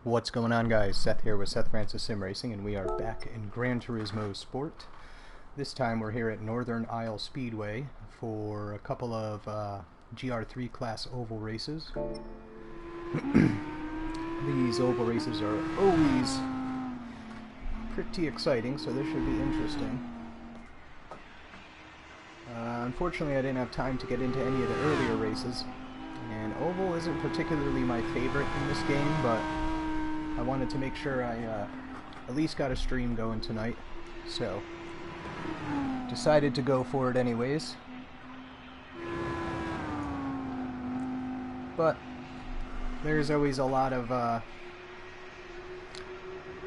What's going on, guys? Seth here with Seth Francis Sim Racing, and we are back in Gran Turismo Sport. This time we're here at Northern Isle Speedway for a couple of Gr.3 class oval races. These oval races are always pretty exciting, so this should be interesting. Unfortunately, I didn't have time to get into any of the earlier races, and oval isn't particularly my favorite in this game, but I wanted to make sure I at least got a stream going tonight, so decided to go for it anyways. But there's always a lot of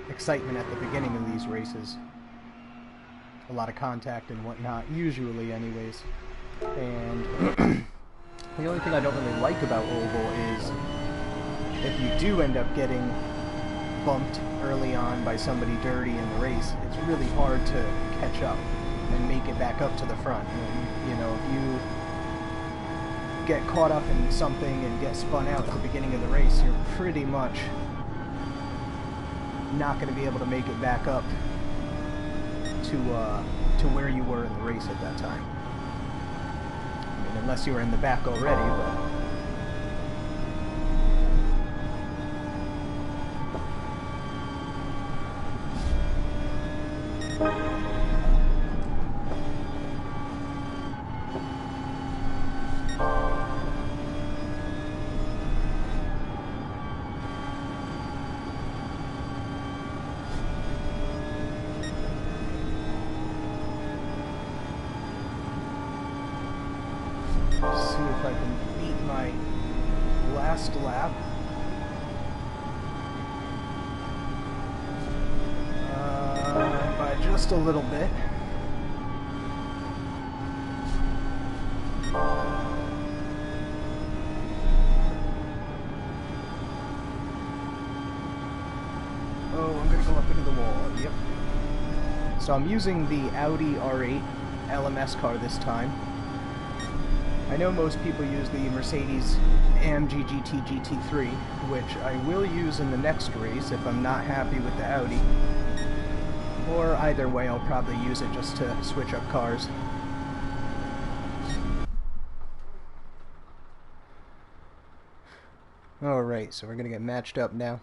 excitement at the beginning of these races. A lot of contact and whatnot, usually anyways. And the only thing I don't really like about oval is if you do end up getting bumped early on by somebody dirty in the race, it's really hard to catch up and make it back up to the front. You know, if you get caught up in something and get spun out at the beginning of the race, you're pretty much not going to be able to make it back up to where you were in the race at that time. I mean, unless you were in the back already, but see if I can beat my last lap. By just a little bit. Oh, I'm gonna go up into the wall. Yep. So I'm using the Audi R8 LMS car this time. I know most people use the Mercedes AMG GT GT3, which I will use in the next race if I'm not happy with the Audi. Or either way, I'll probably use it just to switch up cars. Alright, so we're going to get matched up now.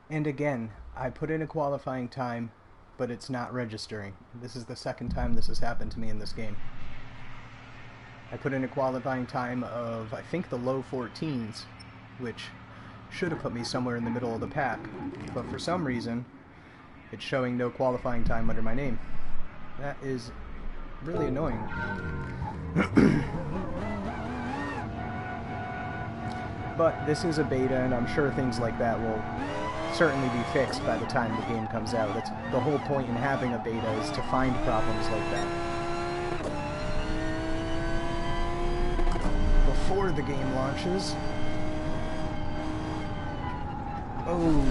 And again, I put in a qualifying time, but it's not registering. This is the second time this has happened to me in this game. I put in a qualifying time of, I think, the low 14s, which should have put me somewhere in the middle of the pack, but for some reason, it's showing no qualifying time under my name. That is really annoying. But this is a beta, and I'm sure things like that will certainly be fixed by the time the game comes out. That's the whole point in having a beta, is to find problems like that before the game launches. Oh,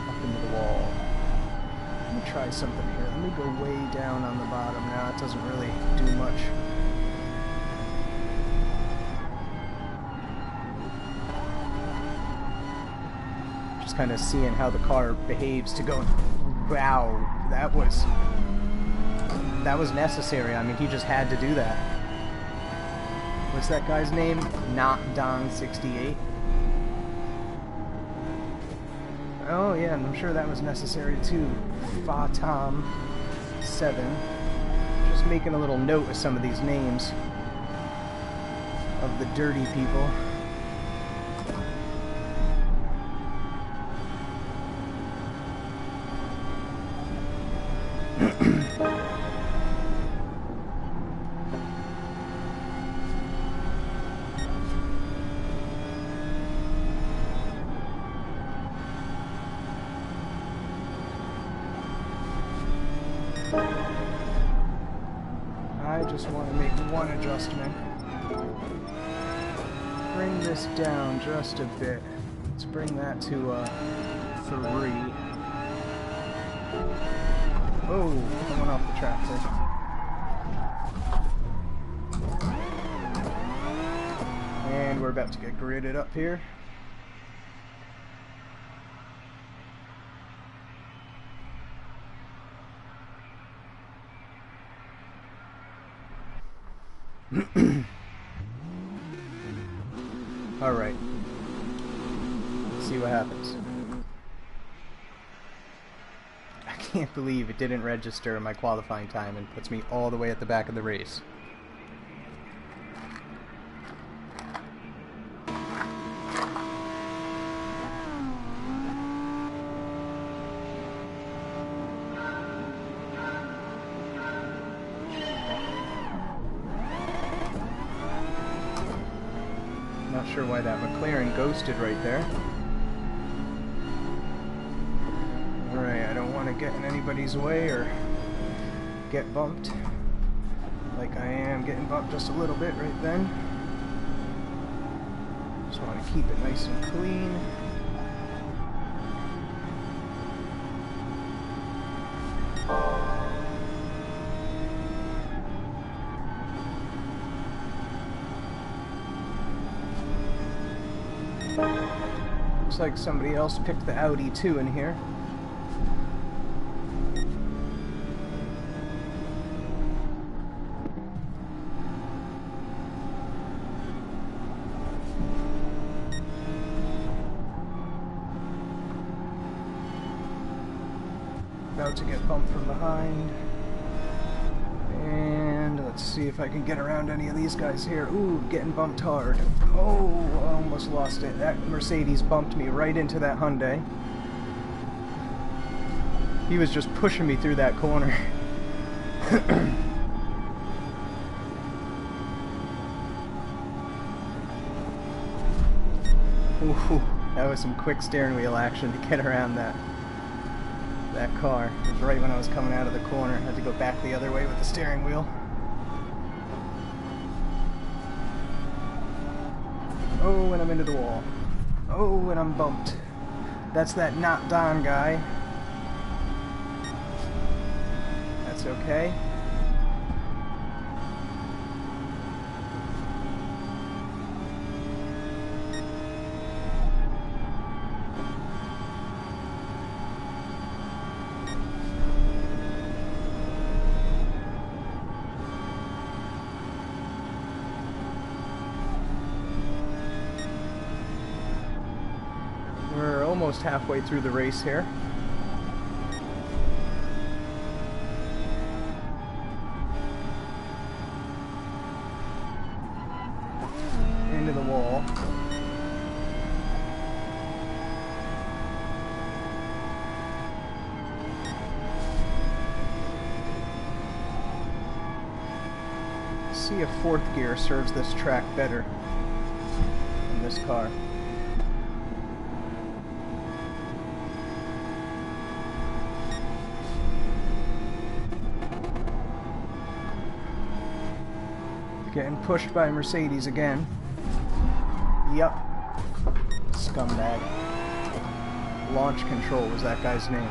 up into the wall. Let me try something here. Let me go way down on the bottom now. It doesn't really do much. Kind of seeing how the car behaves to go. Wow, that was necessary. I mean, he just had to do that. What's that guy's name? Not Don 68. Oh yeah, and I'm sure that was necessary too. Fatom 7. Just making a little note of some of these names of the dirty people. I just want to make one adjustment. bring this down just a bit. Let's bring that to 3. Oh, I went off the track there. And we're about to get gridded up here. Alright. Let's see what happens. I can't believe it didn't register my qualifying time and puts me all the way at the back of the race. Not sure why that McLaren ghosted right there. Alright, I don't want to get in anybody's way or get bumped. Like I am getting bumped just a little bit right then. Just want to keep it nice and clean. Looks like somebody else picked the Audi too in here. About to get bumped from behind. And let's see if I can get around any of these guys here. Ooh, getting bumped hard. Oh, I almost lost it. That Mercedes bumped me right into that Hyundai. He was just pushing me through that corner. Ooh, that was some quick steering wheel action to get around that car. It was right when I was coming out of the corner. I had to go back the other way with the steering wheel. Oh, and I'm into the wall. Oh, and I'm bumped. That's that not Don guy. That's okay. We're almost halfway through the race here. Into the wall. See if fourth gear serves this track better than this car. Getting pushed by Mercedes again. Yup. Scumbag. Launch Control was that guy's name.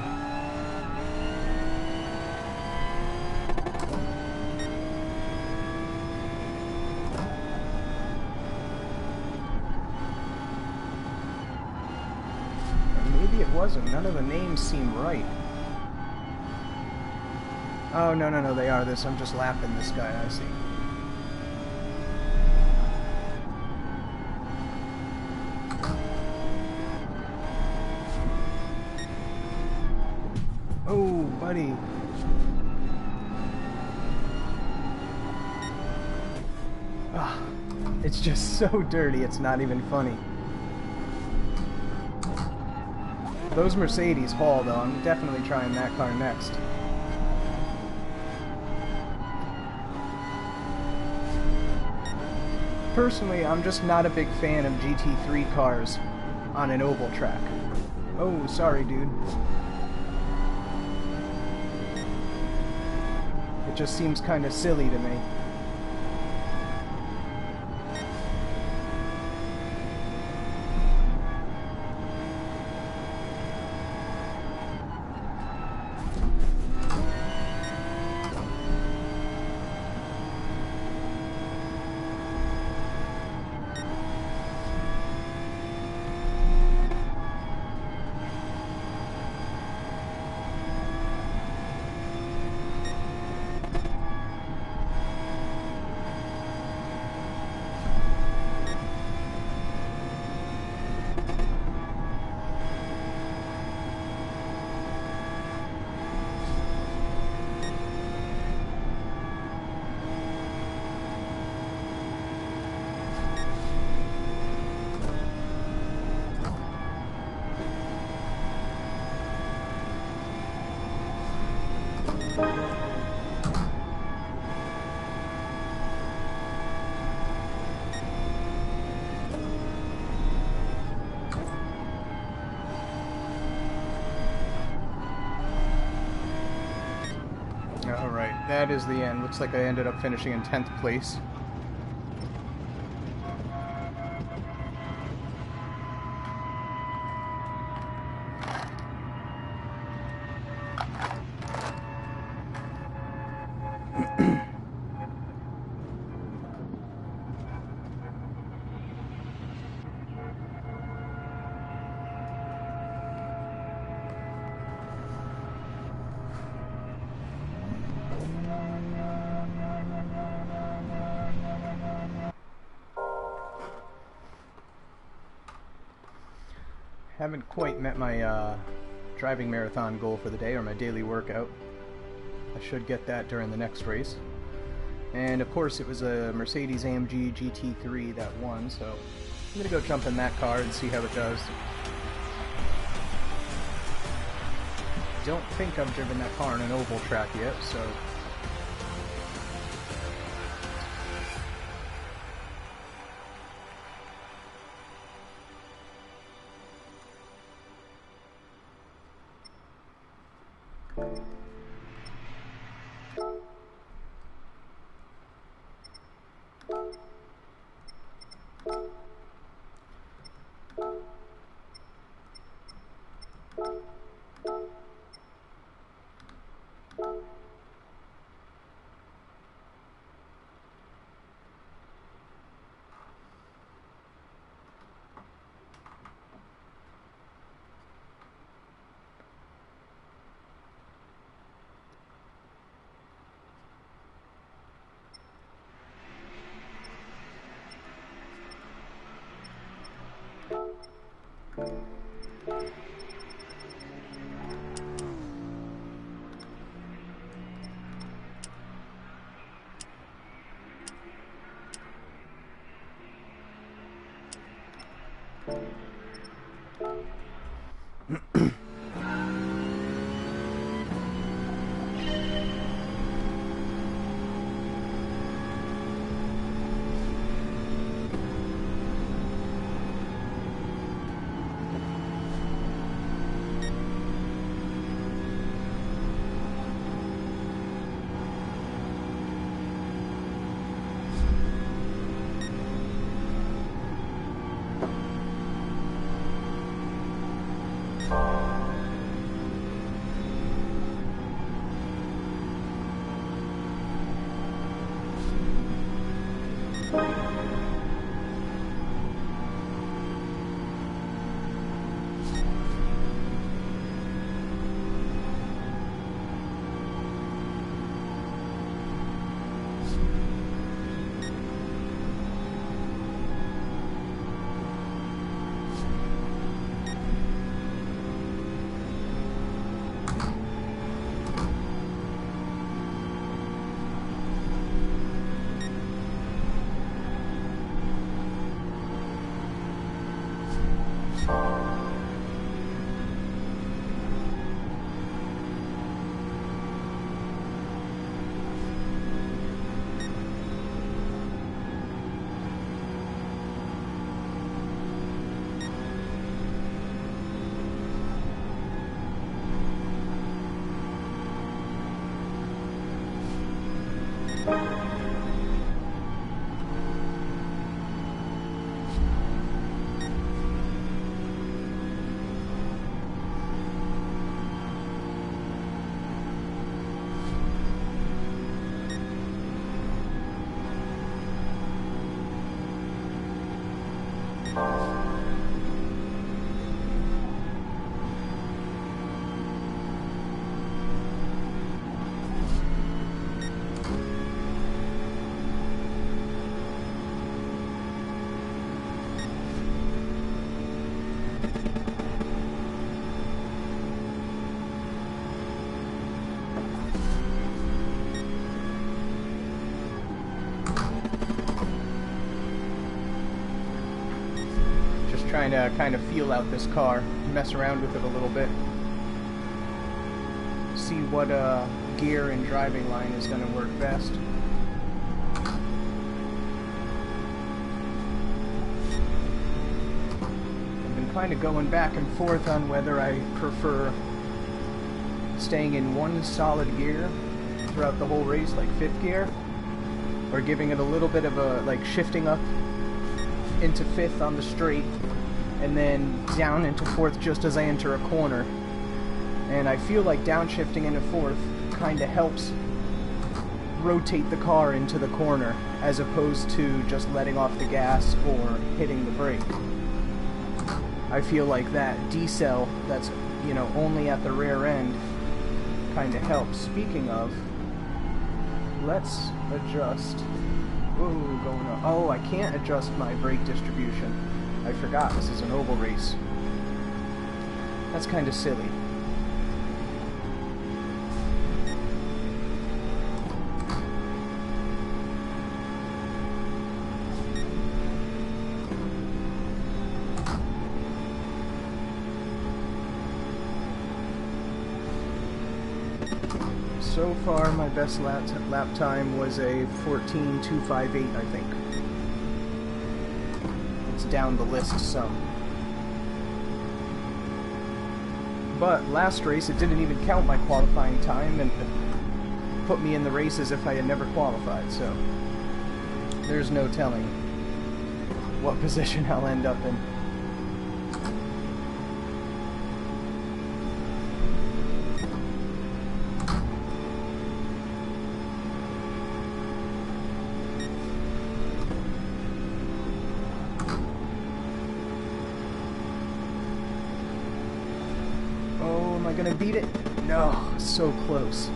Or maybe it wasn't. None of the names seem right. Oh, no, they are this. I'm just lapping this guy, I see. Oh, buddy. Ah, it's just so dirty, it's not even funny. Those Mercedes haul, though. I'm definitely trying that car next. Personally, I'm just not a big fan of GT3 cars on an oval track. Oh, sorry, dude. It just seems kind of silly to me. that is the end. Looks like I ended up finishing in 10th place. Haven't quite met my driving marathon goal for the day, or my daily workout. I should get that during the next race. And of course it was a Mercedes-AMG Gr.3 that won, so I'm gonna go jump in that car and see how it does. Don't think I've driven that car on an oval track yet, so trying to kind of feel out this car, mess around with it a little bit, see what gear and driving line is going to work best. I've been kind of going back and forth on whether I prefer staying in one solid gear throughout the whole race, like 5th gear, or giving it a little bit of a, like, shifting up into 5th on the straight, and then down into 4th just as I enter a corner. And I feel like downshifting into 4th kind of helps rotate the car into the corner, as opposed to just letting off the gas or hitting the brake. I feel like that decel that's, you know, only at the rear end kind of helps. Speaking of, let's adjust. Ooh, going up. Oh, I can't adjust my brake distribution. I forgot, this is an oval race. That's kind of silly. So far, my best lap time was a 14.258, I think. It's down the list some. But last race, it didn't even count my qualifying time and put me in the race as if I had never qualified, so there's no telling what position I'll end up in. Am I gonna beat it? No, so close.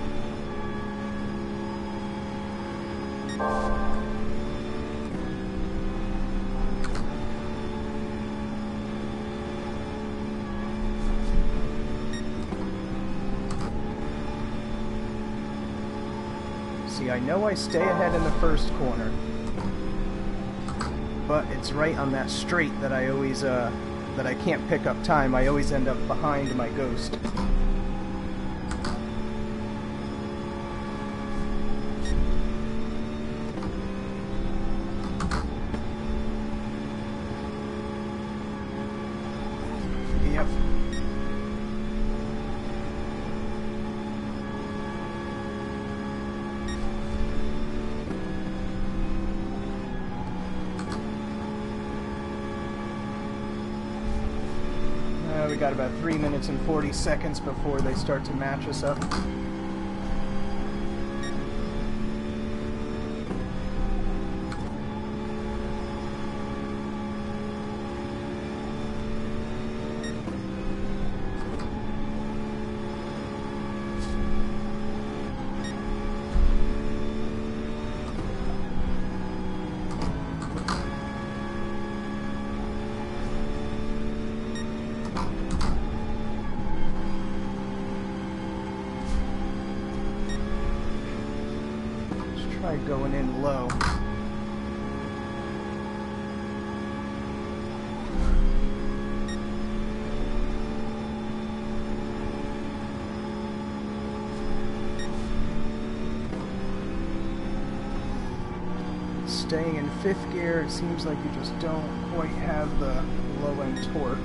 See, I know I stay ahead in the first corner, but it's right on that straight that I always, that I can't pick up time. I always end up behind my Ghost. Yep. We got about 3 minutes and 40 seconds before they start to match us up. Try going in low. Staying in 5th gear, it seems like you just don't quite have the low end torque.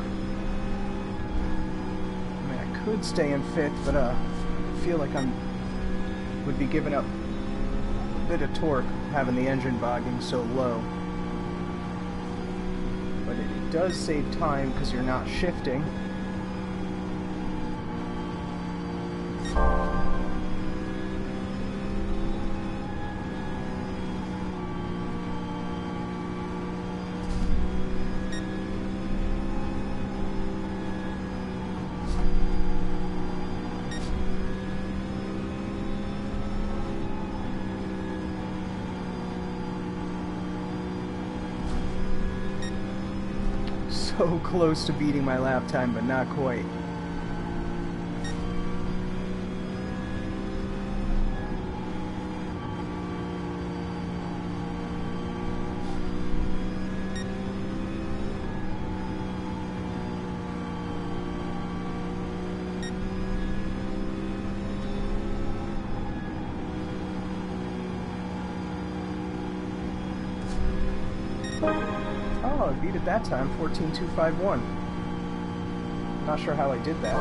I mean, I could stay in 5th, but I feel like would be giving up bit of torque having the engine bogging so low, but it does save time because you're not shifting. So close to beating my lap time, but not quite. Oh, I beat it that time, 14.251. Not sure how I did that.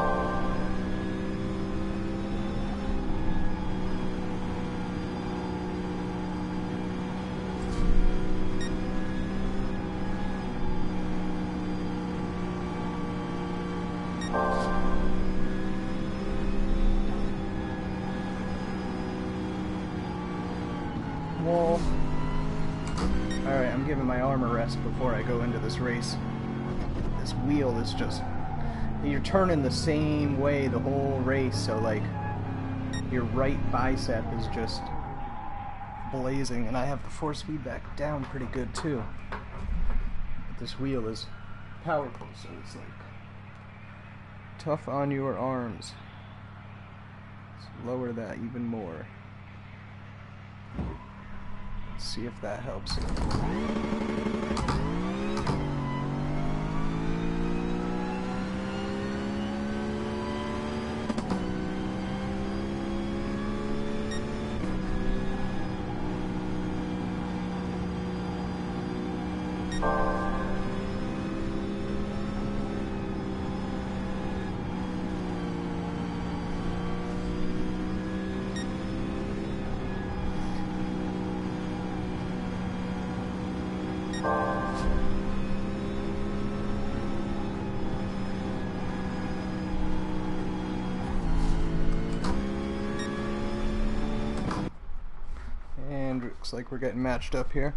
wall. Alright, I'm giving my arm a rest before I go into this race. This wheel is just... You're turning the same way the whole race, so like your right bicep is just blazing, and I have the force feedback down pretty good too. But this wheel is powerful, so it's like tough on your arms. Let's lower that even more. Let's see if that helps. And looks like we're getting matched up here.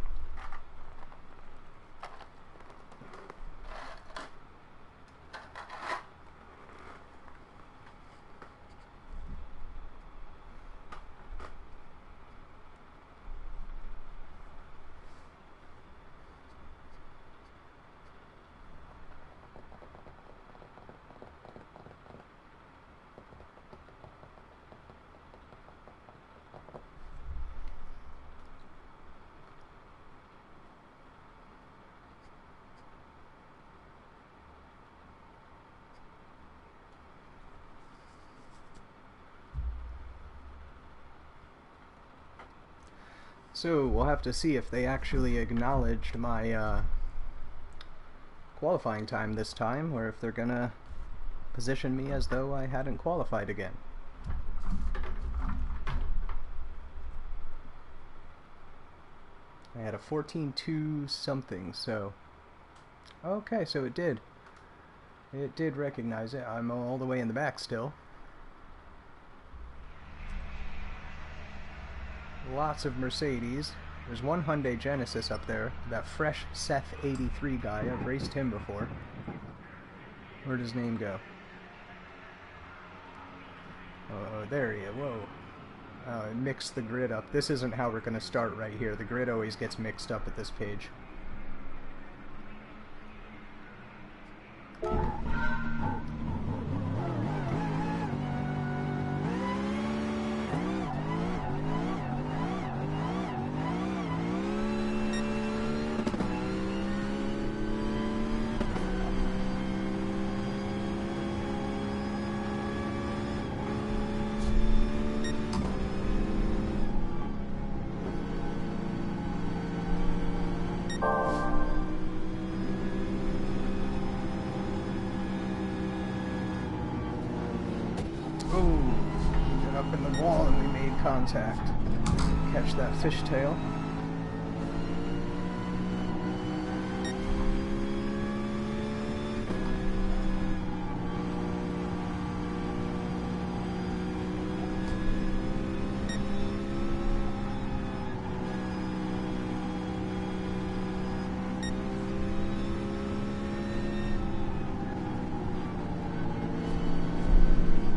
So we'll have to see if they actually acknowledge my qualifying time this time, or if they're gonna position me as though I hadn't qualified again. I had a 14.2 something, so okay, so it did recognize it. I'm all the way in the back still. Lots of Mercedes. There's one Hyundai Genesis up there. That fresh Seth 83 guy. I've raced him before. Where'd his name go? Oh, there he is. Whoa. I mixed the grid up. This isn't how we're going to start right here. The grid always gets mixed up at this page. Up in the wall and we made contact. Catch that fishtail.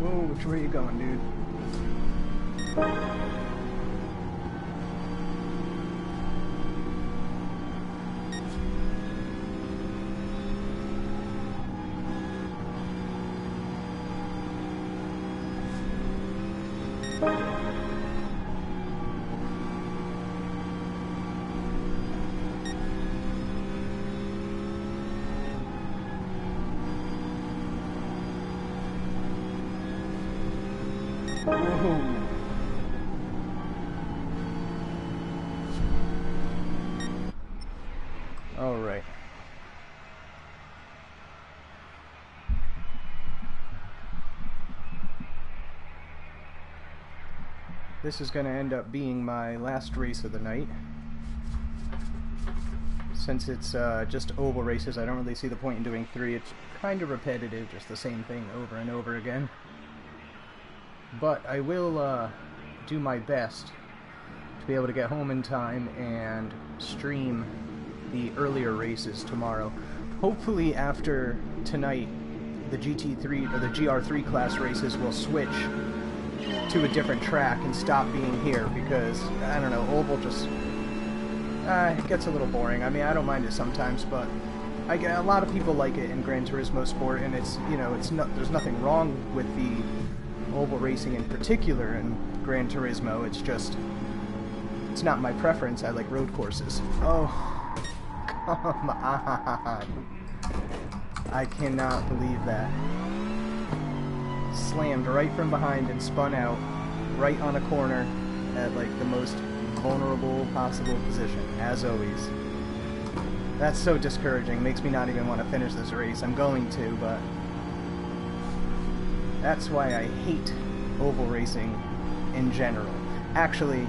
Whoa, which way are you going, dude? Whoa. All right. This is going to end up being my last race of the night. Since it's just oval races, I don't really see the point in doing 3. It's kind of repetitive, just the same thing over and over again. But I will do my best to be able to get home in time and stream the earlier races tomorrow. Hopefully after tonight, the GT3 or the Gr.3 class races will switch to a different track and stop being here, because I don't know, Oval just it gets a little boring. I mean, I don't mind it sometimes, but I get a lot of people like it in Gran Turismo Sport, and it's, you know, there's nothing wrong with the oval racing in particular in Gran Turismo. It's just, it's not my preference. I like road courses. Oh, come on. I cannot believe that. Slammed right from behind and spun out right on a corner at like the most vulnerable possible position, as always. That's so discouraging. Makes me not even want to finish this race. I'm going to, but that's why I hate oval racing in general. Actually,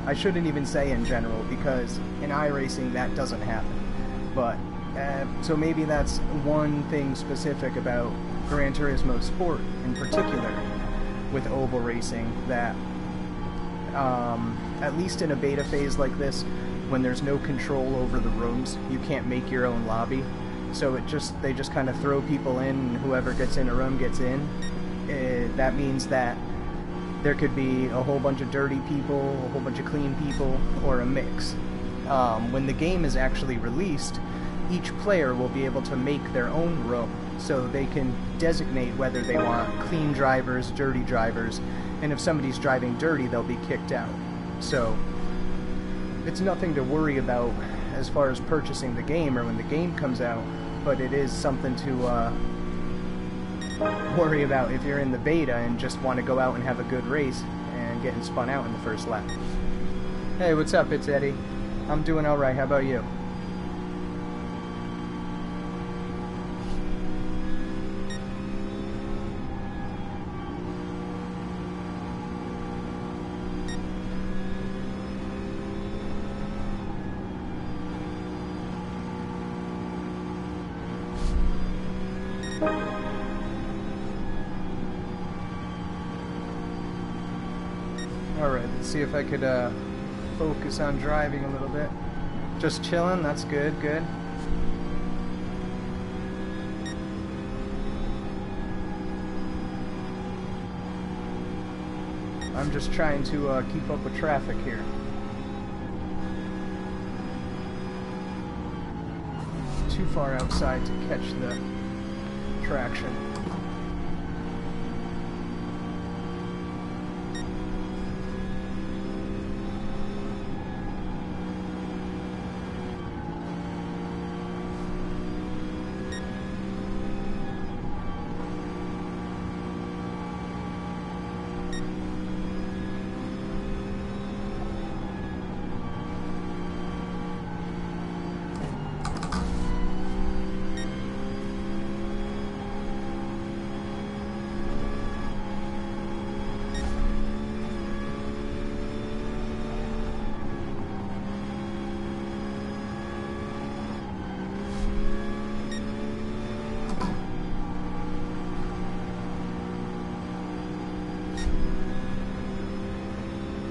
I shouldn't even say in general, because in iRacing that doesn't happen. But so maybe that's one thing specific about Gran Turismo Sport in particular with oval racing, that at least in a beta phase like this, when there's no control over the rooms, you can't make your own lobby. So they just kind of throw people in, and whoever gets in a room gets in. That means that there could be a whole bunch of dirty people, a whole bunch of clean people, or a mix. When the game is actually released, each player will be able to make their own room, so they can designate whether they want clean drivers, dirty drivers, and if somebody's driving dirty, they'll be kicked out. So it's nothing to worry about as far as purchasing the game or when the game comes out, but it is something to worry about if you're in the beta and just want to go out and have a good race and getting spun out in the first lap. Hey, what's up? It's Eddie. I'm doing alright. How about you? Alright, let's see if I could focus on driving a little bit. Just chilling, that's good, good. I'm just trying to keep up with traffic here. Too far outside to catch the traction.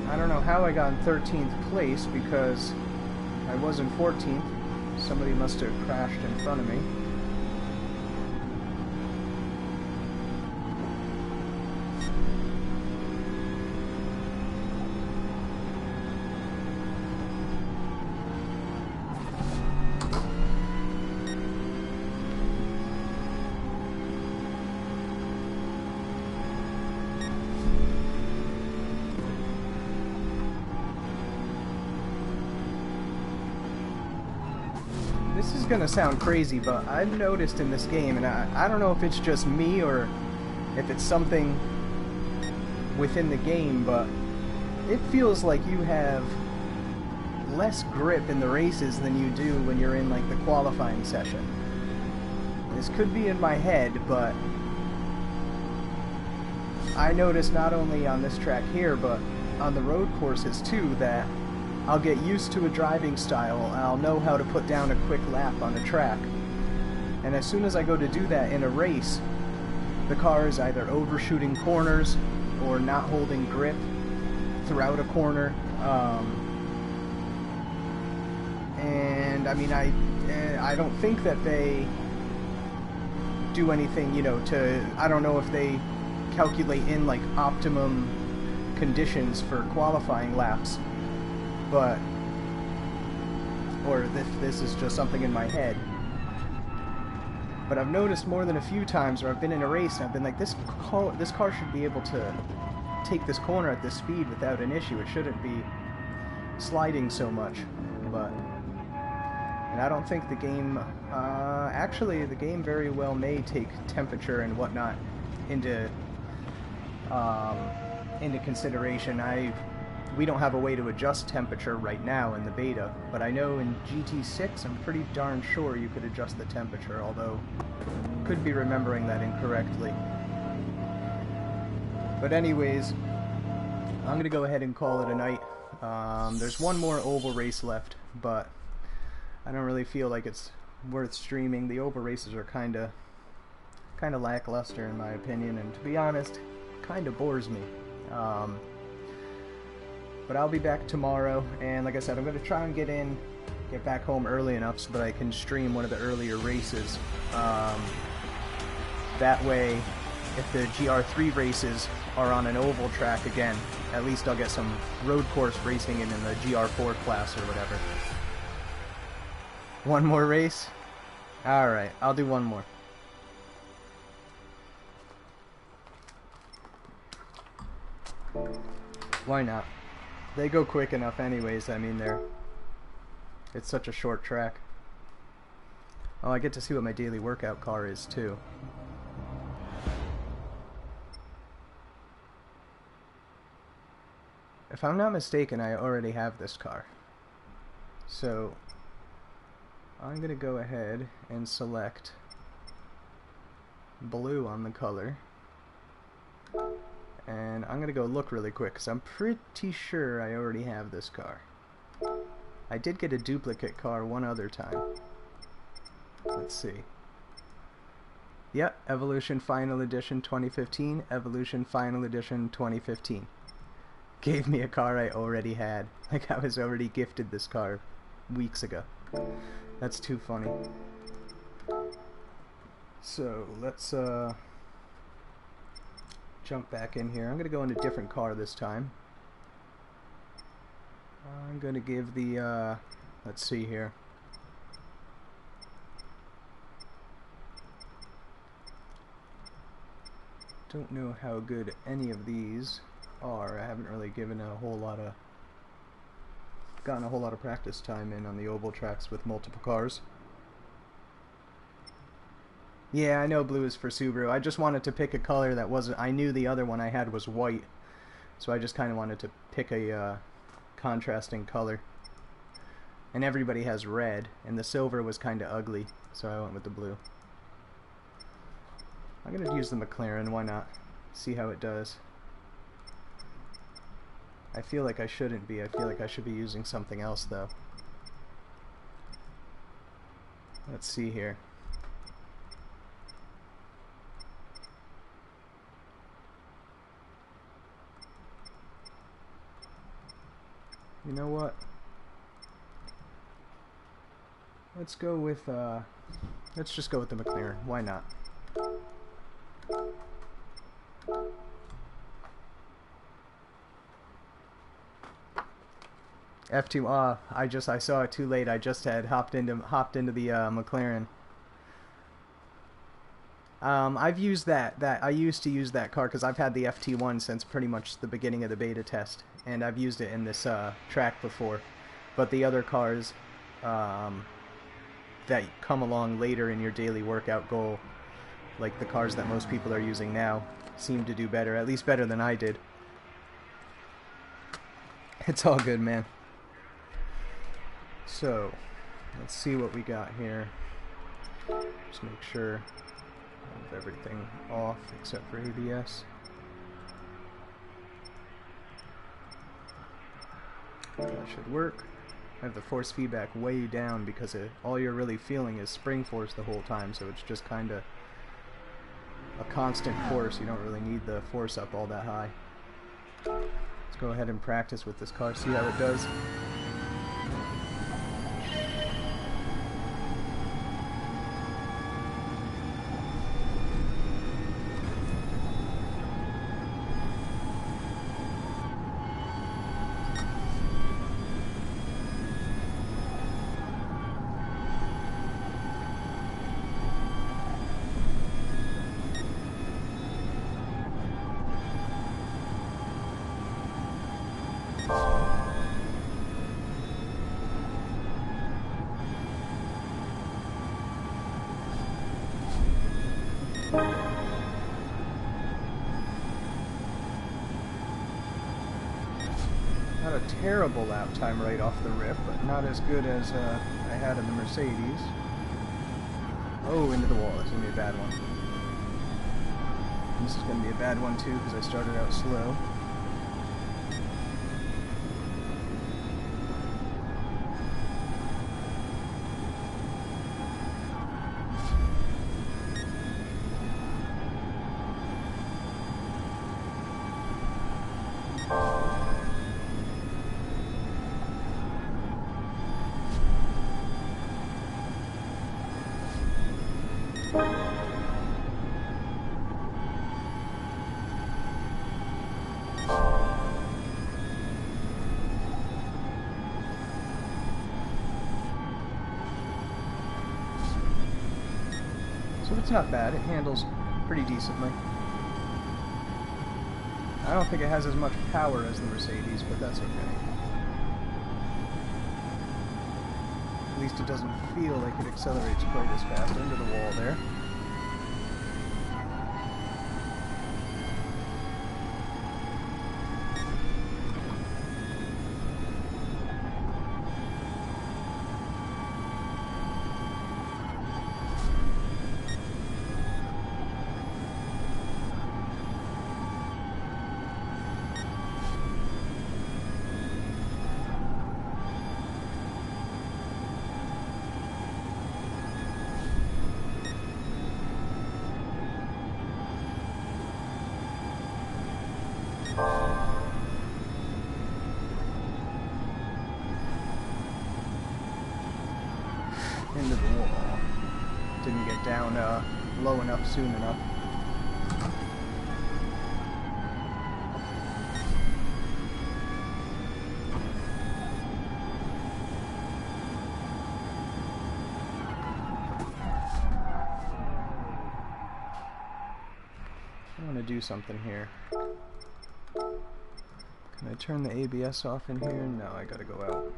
I don't know how I got in 13th place, because I was in 14th. Somebody must have crashed in front of me. This is gonna sound crazy, but I've noticed in this game, and I don't know if it's just me or if it's something within the game, but it feels like you have less grip in the races than you do when you're in like the qualifying session. This could be in my head, but I noticed not only on this track here, but on the road courses too, that I'll get used to a driving style, and I'll know how to put down a quick lap on a track. And as soon as I go to do that in a race, the car is either overshooting corners or not holding grip throughout a corner, And I mean, I don't think that they do anything, you know, I don't know if they calculate in like optimum conditions for qualifying laps, but, or if this is just something in my head. But I've noticed more than a few times where I've been in a race and I've been like, this car should be able to take this corner at this speed without an issue. It shouldn't be sliding so much. But, and I don't think the game, actually the game very well may take temperature and whatnot into consideration. We don't have a way to adjust temperature right now in the beta, but I know in GT6 I'm pretty darn sure you could adjust the temperature, although could be remembering that incorrectly. But anyways, I'm going to go ahead and call it a night. There's one more oval race left, but I don't really feel like it's worth streaming. The oval races are kind of lackluster in my opinion, and to be honest, kind of bores me. But I'll be back tomorrow, and like I said, I'm going to try and get back home early enough so that I can stream one of the earlier races. That way, if the Gr.3 races are on an oval track again, at least I'll get some road course racing in the Gr.4 class or whatever. One more race? Alright, I'll do one more. Why not? They go quick enough anyways. I mean, it's such a short track. Oh, I get to see what my daily workout car is too. If I'm not mistaken, I already have this car. So I'm gonna go ahead and select blue on the color. And I'm going to go look really quick, because I'm pretty sure I already have this car. I did get a duplicate car one other time. Let's see. Yep, Evolution Final Edition 2015, Evolution Final Edition 2015. Gave me a car I already had. Like I was already gifted this car weeks ago. That's too funny. So, let's jump back in here. I'm going to go in a different car this time. I'm going to give the, let's see here. Don't know how good any of these are. I haven't really given gotten a whole lot of practice time in on the oval tracks with multiple cars. Yeah, I know blue is for Subaru. I just wanted to pick a color that wasn't... I knew the other one I had was white, so I just kind of wanted to pick a contrasting color. And everybody has red, and the silver was kind of ugly, so I went with the blue. I'm going to use the McLaren, why not? See how it does. I feel like I shouldn't be. I feel like I should be using something else, though. Let's see here. You know what? Let's go with, let's just go with the McLaren. Why not? F2, I saw it too late. I just had hopped into the McLaren. I've used I used to use that car because I've had the FT1 since pretty much the beginning of the beta test, and I've used it in this track before. But the other cars that come along later in your daily workout goal, like the cars that most people are using now, seem to do better, at least better than I did. It's all good, man. So, let's see what we got here. Just make sure I have everything off except for ABS. That should work. I have the force feedback way down because all you're really feeling is spring force the whole time, so it's just kind of a constant force. You don't really need the force up all that high. Let's go ahead and practice with this car, see how it does. Not a terrible lap time right off the rip, but not as good as I had in the Mercedes. Oh, into the wall. That's going to be a bad one. And this is going to be a bad one too, because I started out slow. So it's not bad, it handles pretty decently. I don't think it has as much power as the Mercedes, but that's okay. At least it doesn't feel like it accelerates quite as fast. Into the wall there. Into the wall. Didn't get down low enough soon enough. I want to do something here. Can I turn the ABS off in here? No, I gotta go out.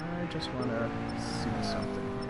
I just want to see something here.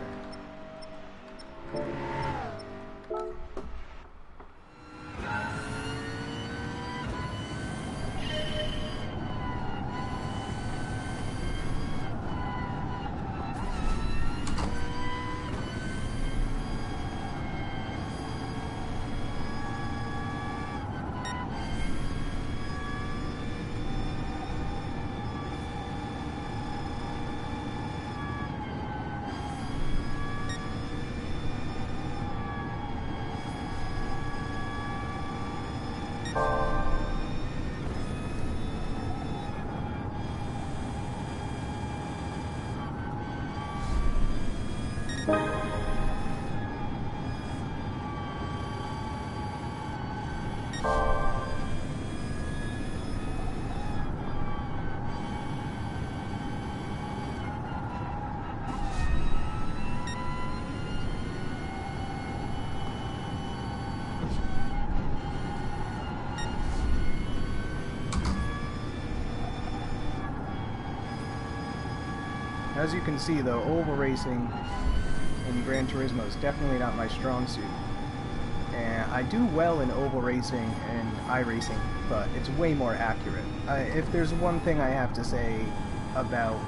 As you can see, though, oval racing in Gran Turismo is definitely not my strong suit. And I do well in oval racing and iRacing, but it's way more accurate. If there's one thing I have to say about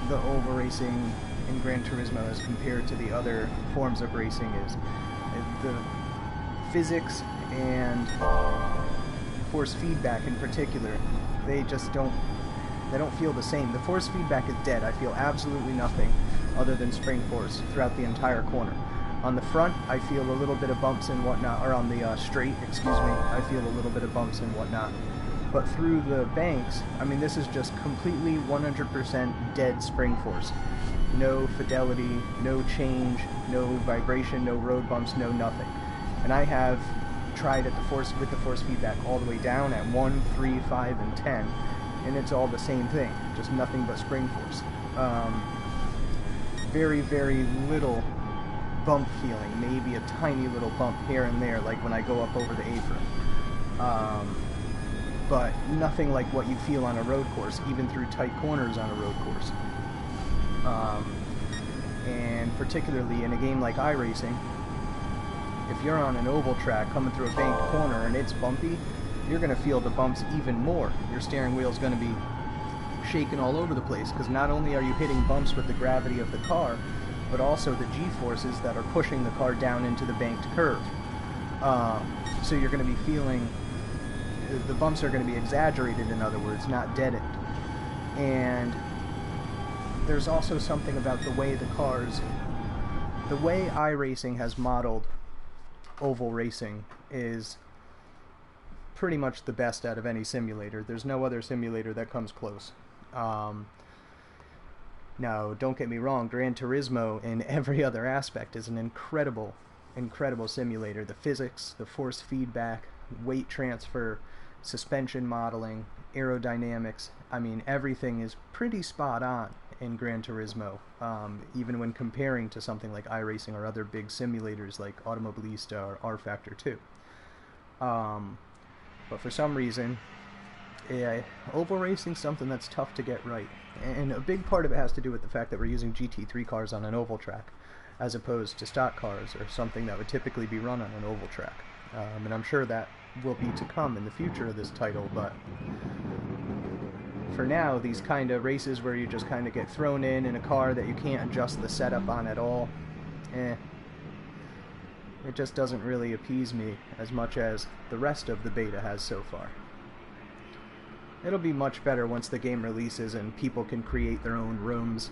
the oval racing in Gran Turismo as compared to the other forms of racing is the physics and force feedback in particular. They just don't feel the same. The force feedback is dead. I feel absolutely nothing other than spring force throughout the entire corner. On the front, I feel a little bit of bumps and whatnot, or on the straight, excuse me, I feel a little bit of bumps and whatnot. But through the banks, I mean, this is just completely 100% dead spring force. No fidelity, no change, no vibration, no road bumps, no nothing. And I have tried at with the force feedback all the way down at 1, 3, 5, and 10, and it's all the same thing, just nothing but spring force. Very, very little bump feeling, maybe a tiny little bump here and there, like when I go up over the apron. But nothing like what you feel on a road course, even through tight corners on a road course. And particularly in a game like iRacing, if you're on an oval track coming through a banked corner and it's bumpy, you're going to feel the bumps even more. Your steering wheel's going to be shaking all over the place, because not only are you hitting bumps with the gravity of the car, but also the G-forces that are pushing the car down into the banked curve. So you're going to be feeling, the bumps are going to be exaggerated, in other words, not deadened. And there's also something about the way the way iRacing has modeled oval racing is pretty much the best out of any simulator. There's no other simulator that comes close. Now, don't get me wrong, Gran Turismo in every other aspect is an incredible, incredible simulator. The physics, the force feedback, weight transfer, suspension modeling, aerodynamics, I mean, everything is pretty spot on in Gran Turismo, even when comparing to something like iRacing or other big simulators like Automobilista or R-Factor 2. But for some reason, oval racing's something that's tough to get right. And a big part of it has to do with the fact that we're using GT3 cars on an oval track, as opposed to stock cars or something that would typically be run on an oval track. And I'm sure that will be to come in the future of this title, but for now, these kind of races where you just kind of get thrown in a car that you can't adjust the setup on at all, it just doesn't really appease me as much as the rest of the beta has so far. It'll be much better once the game releases and people can create their own rooms.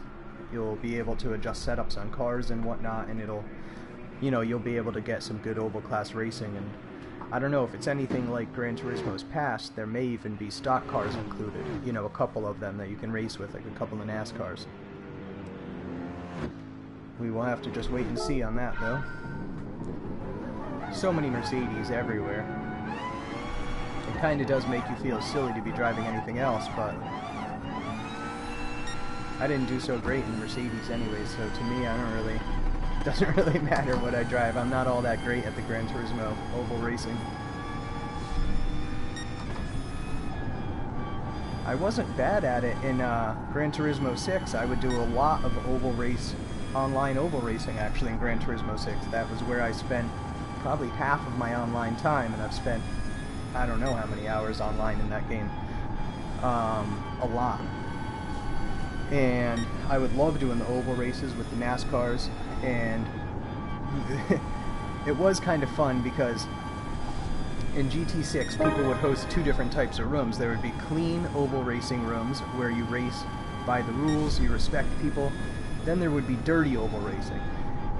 You'll be able to adjust setups on cars and whatnot, and it'll, you know, you'll be able to get some good oval class racing. And I don't know if it's anything like Gran Turismo's past, there may even be stock cars included, you know, a couple of them that you can race with, like a couple of NASCARs. We will have to just wait and see on that, though. So many Mercedes everywhere. It kind of does make you feel silly to be driving anything else, but I didn't do so great in Mercedes anyway, so to me, it doesn't really matter what I drive. I'm not all that great at the Gran Turismo oval racing. I wasn't bad at it in Gran Turismo 6. I would do a lot of online oval racing actually in Gran Turismo 6. That was where I spent probably half of my online time, and I've spent I don't know how many hours online in that game. A lot. And I would love doing the oval races with the NASCARs, and it was kind of fun because in GT6 people would host two different types of rooms. There would be clean oval racing rooms where you race by the rules, you respect people. Then there would be dirty oval racing.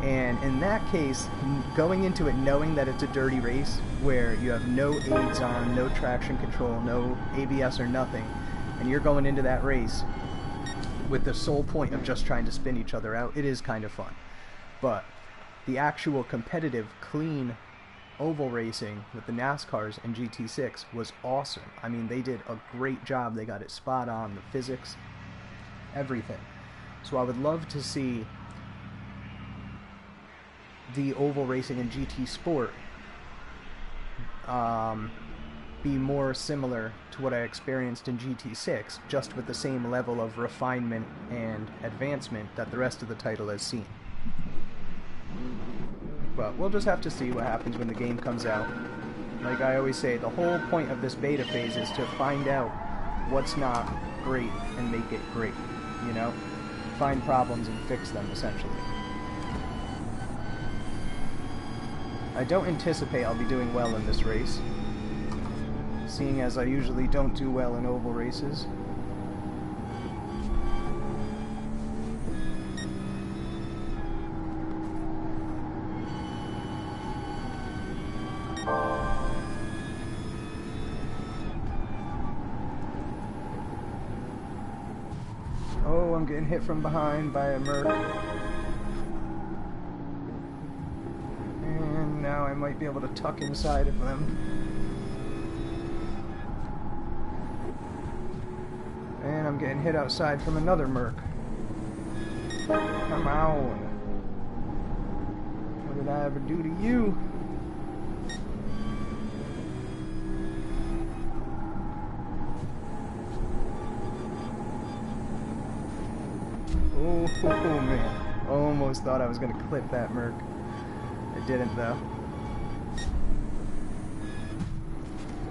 And in that case, going into it knowing that it's a dirty race, where you have no aids on, no traction control, no ABS or nothing, and you're going into that race with the sole point of just trying to spin each other out, it is kind of fun. But the actual competitive, clean oval racing with the NASCARs and GT6 was awesome. I mean, they did a great job. They got it spot on, the physics, everything. So I would love to see the oval racing in GT Sport be more similar to what I experienced in GT6, just with the same level of refinement and advancement that the rest of the title has seen. But we'll just have to see what happens when the game comes out. Like I always say, the whole point of this beta phase is to find out what's not great and make it great, you know? Find problems and fix them, essentially. I don't anticipate I'll be doing well in this race, seeing as I usually don't do well in oval races. I'm getting hit from behind by a Merc. And now I might be able to tuck inside of them. And I'm getting hit outside from another Merc. Come on. What did I ever do to you? Oh man, almost thought I was going to clip that Merc. I didn't though.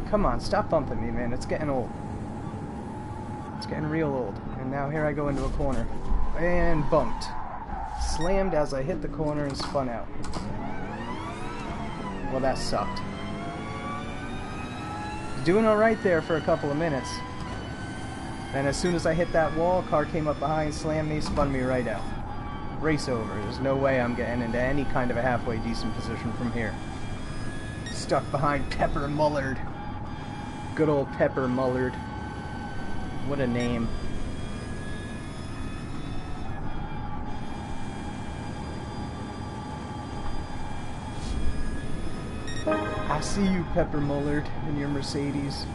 Come on, stop bumping me, man. It's getting old. It's getting real old. And now here I go into a corner. And bumped. Slammed as I hit the corner and spun out. Well, that sucked. Doing alright there for a couple of minutes. And as soon as I hit that wall, car came up behind, slammed me, spun me right out. Race over. There's no way I'm getting into any kind of a halfway decent position from here. Stuck behind Pepper Mullard. Good old Pepper Mullard. What a name. I see you, Pepper Mullard, in your Mercedes.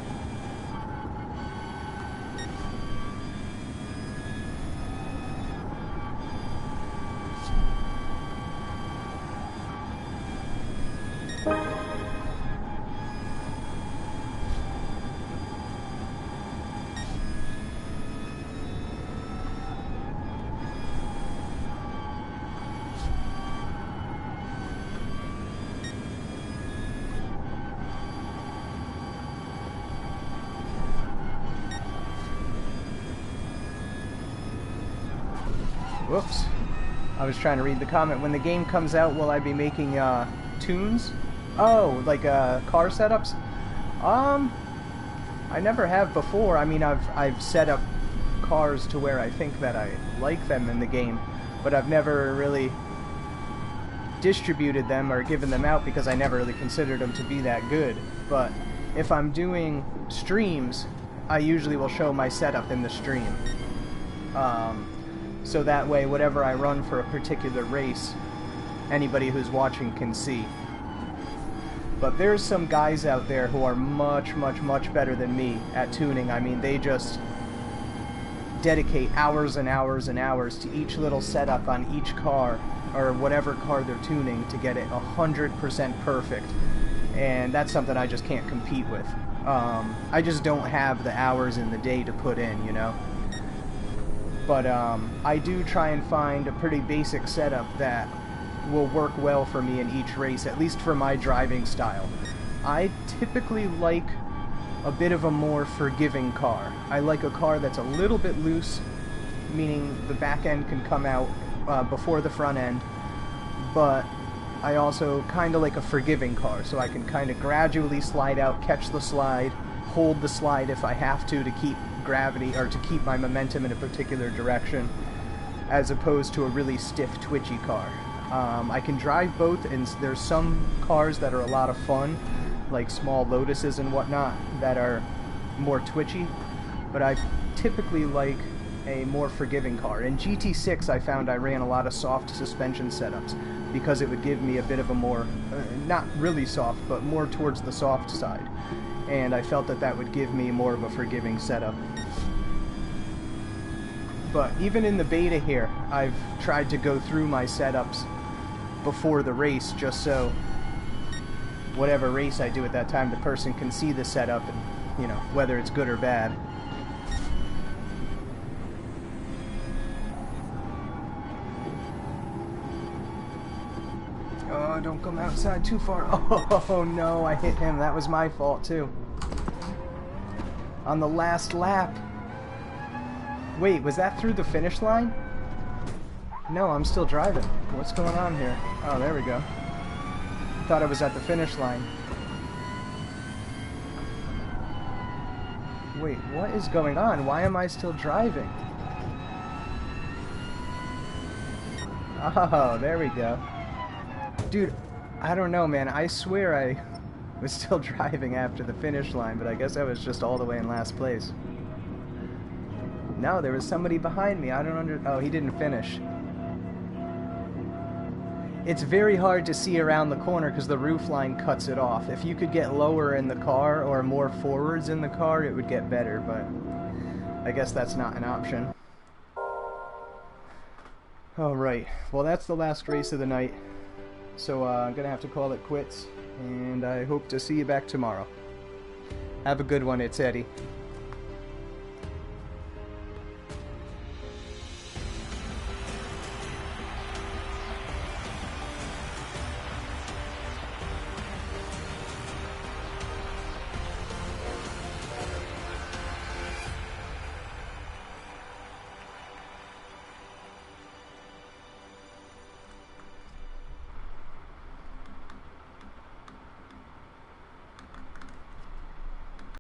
Whoops. I was trying to read the comment. When the game comes out, will I be making tunes? Oh, like car setups? I never have before. I mean, I've set up cars to where I think that I like them in the game, but I've never really distributed them or given them out because I never really considered them to be that good. But if I'm doing streams, I usually will show my setup in the stream. So that way, whatever I run for a particular race, anybody who's watching can see. But there's some guys out there who are much, much, much better than me at tuning. I mean, they just dedicate hours and hours and hours to each little setup on each car, or whatever car they're tuning, to get it 100% perfect. And that's something I just can't compete with. I just don't have the hours in the day to put in, you know? But I do try and find a pretty basic setup that will work well for me in each race, at least for my driving style. I typically like a bit of a more forgiving car. I like a car that's a little bit loose, meaning the back end can come out before the front end, but I also kind of like a forgiving car, so I can kind of gradually slide out, catch the slide, hold the slide if I have to keep gravity, or to keep my momentum in a particular direction, as opposed to a really stiff, twitchy car. I can drive both, and there's some cars that are a lot of fun, like small Lotuses and whatnot, that are more twitchy, but I typically like a more forgiving car. In GT6 I found I ran a lot of soft suspension setups, because it would give me a bit of a more, not really soft, but more towards the soft side. And I felt that that would give me more of a forgiving setup. But even in the beta here, I've tried to go through my setups before the race, just so whatever race I do at that time, the person can see the setup and, you know, whether it's good or bad. Oh, don't come outside too far. Oh no, I hit him. That was my fault too. On the last lap. Wait, was that through the finish line? No, I'm still driving. What's going on here? Oh, there we go. Thought I was at the finish line. Wait, what is going on? Why am I still driving? Oh, there we go. Dude, I don't know, man. I swear I was still driving after the finish line, but I guess I was just all the way in last place. No, there was somebody behind me. I don't oh, he didn't finish. It's very hard to see around the corner because the roof line cuts it off. If you could get lower in the car or more forwards in the car, it would get better, but I guess that's not an option. Alright, well that's the last race of the night. So I'm going to have to call it quits, and I hope to see you back tomorrow. Have a good one, it's Eddie.